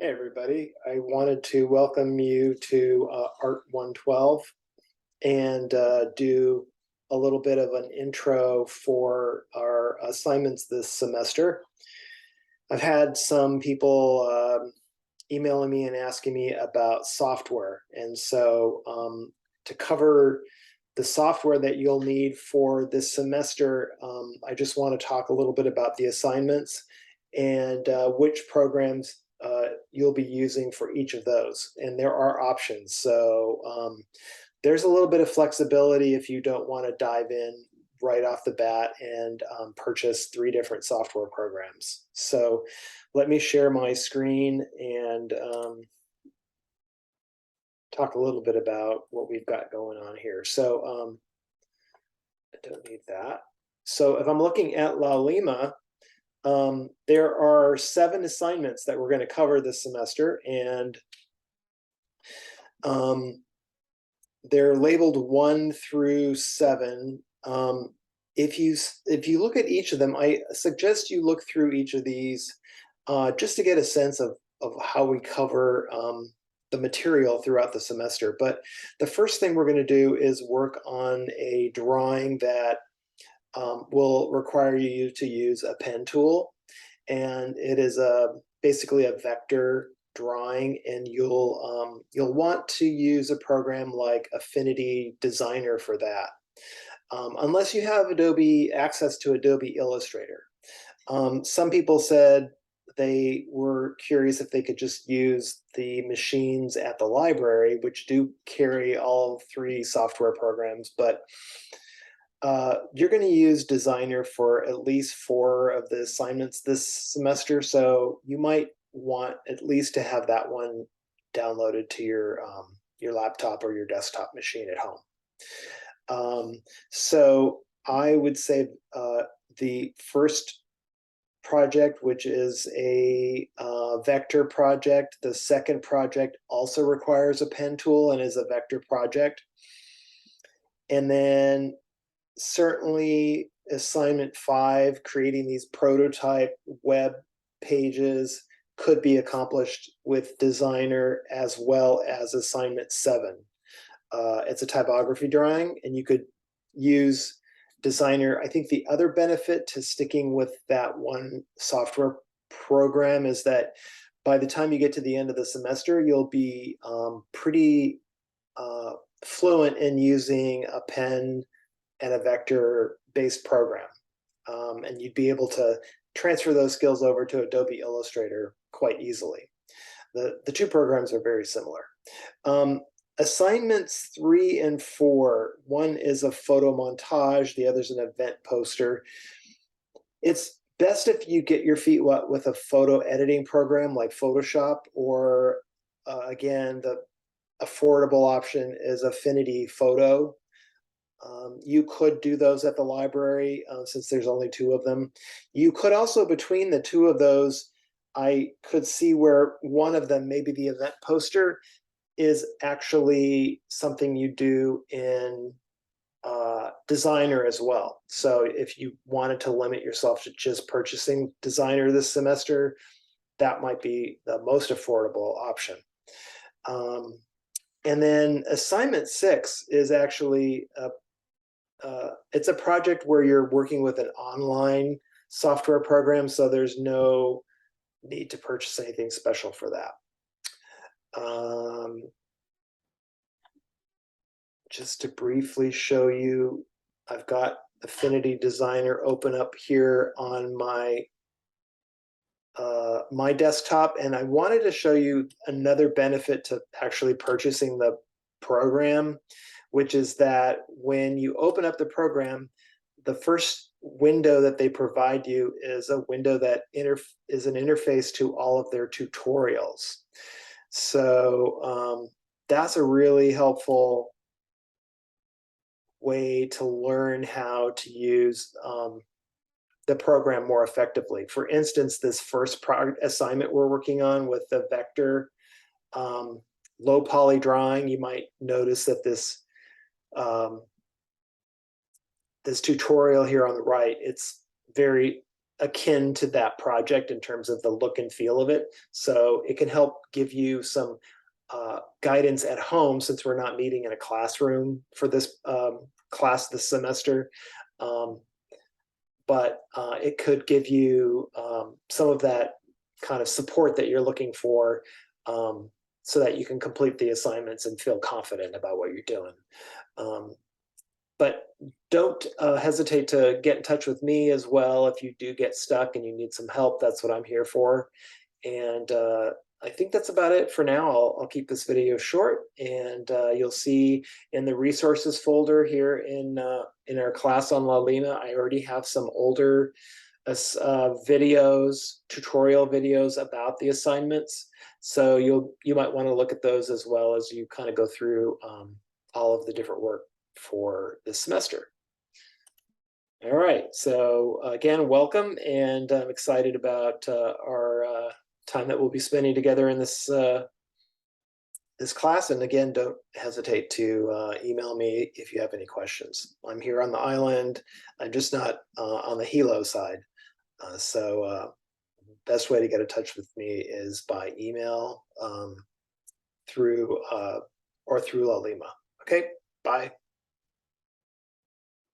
Hey everybody, I wanted to welcome you to ART-112 and do a little bit of an intro for our assignments this semester. I've had some people emailing me and asking me about software, and so to cover the software that you'll need for this semester, I just want to talk a little bit about the assignments and which programs you'll be using for each of those. And there are options. So there's a little bit of flexibility if you don't want to dive in right off the bat and purchase 3 different software programs. So let me share my screen and talk a little bit about what we've got going on here. So I don't need that. So if I'm looking at La Lima, there are 7 assignments that we're going to cover this semester, and they're labeled 1 through 7. If you look at each of them, I suggest you look through each of these just to get a sense of how we cover the material throughout the semester. But the first thing we're going to do is work on a drawing that will require you to use a pen tool, and it is basically a vector drawing, and you'll want to use a program like Affinity Designer for that, unless you have access to Adobe Illustrator. Some people said they were curious if they could just use the machines at the library, which do carry all 3 software programs, but you're going to use Designer for at least 4 of the assignments this semester, so you might want at least to have that one downloaded to your laptop or your desktop machine at home. So I would say the first project, which is a vector project, the second project also requires a pen tool and is a vector project. And then certainly assignment 5, creating these prototype web pages, could be accomplished with Designer, as well as assignment 7. It's a typography drawing, and you could use Designer. I think the other benefit to sticking with that one software program is that by the time you get to the end of the semester, you'll be pretty fluent in using a pen and a vector-based program. And you'd be able to transfer those skills over to Adobe Illustrator quite easily. The 2 programs are very similar. Assignments 3 and 4, one is a photo montage, the other is an event poster. It's best if you get your feet wet with a photo editing program like Photoshop, or again, the affordable option is Affinity Photo. You could do those at the library since there's only 2 of them. You could also, between the 2 of those, I could see where one of them, maybe the event poster, is actually something you do in Designer as well. So if you wanted to limit yourself to just purchasing Designer this semester, that might be the most affordable option. And then assignment 6 is actually it's a project where you're working with an online software program, so there's no need to purchase anything special for that. Just to briefly show you, I've got Affinity Designer open up here on my my desktop, and I wanted to show you another benefit to actually purchasing the program, which is that when you open up the program, the first window that they provide you is a window that is an interface to all of their tutorials. So that's a really helpful way to learn how to use the program more effectively. For instance, this first assignment we're working on with the vector low poly drawing, you might notice that this this tutorial here on the right, it's very akin to that project in terms of the look and feel of it. So it can help give you some guidance at home, since we're not meeting in a classroom for this class this semester. But it could give you some of that kind of support that you're looking for, so that you can complete the assignments and feel confident about what you're doing. But don't hesitate to get in touch with me as well if you do get stuck and you need some help. That's what I'm here for. And I think that's about it for now. I'll keep this video short, and you'll see in the resources folder here in our class on La Lima, I already have some older videos, tutorial videos about the assignments. So you might want to look at those as well as you kind of go through all of the different work for this semester. All right, so again, welcome, and I'm excited about our time that we'll be spending together in this this class. And again, don't hesitate to email me if you have any questions. I'm here on the island. I'm just not on the Hilo side. So best way to get in touch with me is by email through La Lima. Okay, bye.